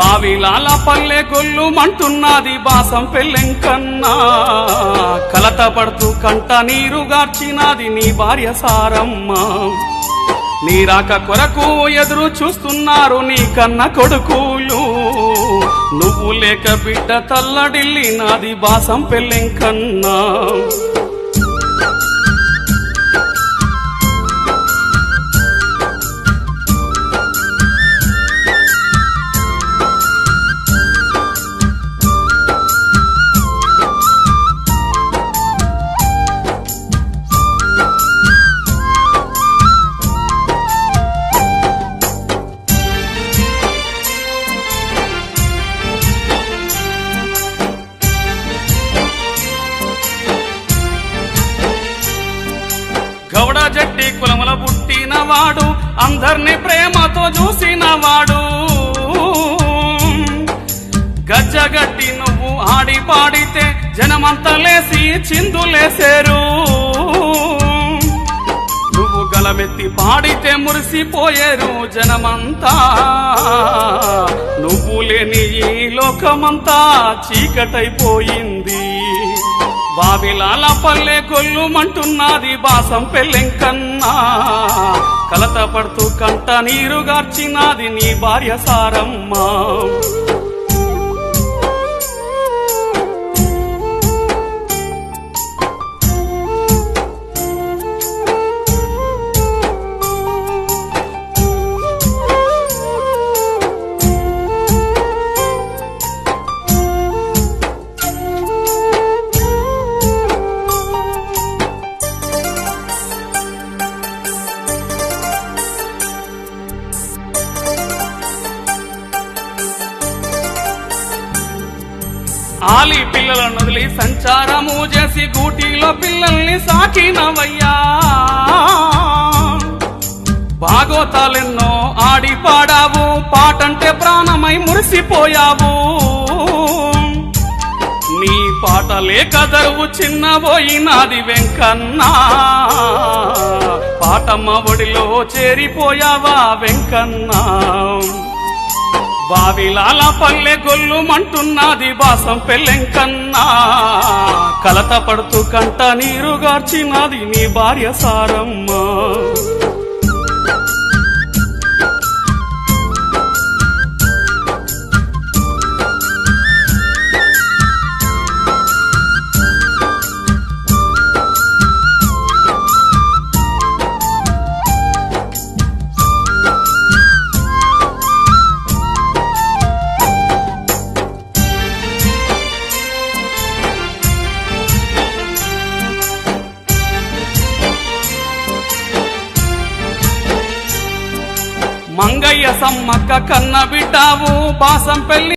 బావిలాల పల్లె గొల్లు మంటున్నది బాసం పెళ్ళెంకన్నా, కలత పడుతూ కంట నీరు గార్చినది నీ భార్య సారమ్మ. నీ రాక కొరకు ఎదురు చూస్తున్నారు నీ కన్న కొడుకులు, నువ్వు లేక బిడ్డ తల్లడిల్లి నాది బాసం పెళ్ళెంకన్నా. గౌడ జట్టి కులముల పుట్టినవాడు, అందర్ని ప్రేమతో చూసినవాడు. గజ్జగట్టి నువ్వు ఆడి పాడితే జనమంతా లేసి చిందులేసేరు, నువ్వు గలమెత్తి పాడితే మురిసిపోయేరు జనమంతా. నువ్వు లేని ఈ లోకమంతా చీకటైపోయింది. బావిలాల పల్లె గొల్లు మంటున్నది బాసం పెళ్ళెంకన్నా, కలత పడుతూ కంట నీరు గార్చినది నీ భార్య సారమ్మ. ఆలి పిల్లలను వదిలి సంచారము చేసి గూటిలో పిల్లల్ని సాకినవయ్యా. భాగవతాలెన్నో ఆడి పాడావు, పాటంటే ప్రాణమై మురిసిపోయావు. నీ పాట లేక దరువు చిన్నబోయినాది వెంకన్నా, పాటమ్మ ఒడిలో చేరిపోయావా వెంకన్నా. బావిలాల పల్లె గొల్లు మంటున్నది బాసం పెళ్ళెంకన్నా, కలత పడుతూ కంట నీరు గార్చినది నీ భార్య సారమ్మ. మంగయ్య సమ్మక్క కన్న బిడ్డావు, బాసం పెళ్లి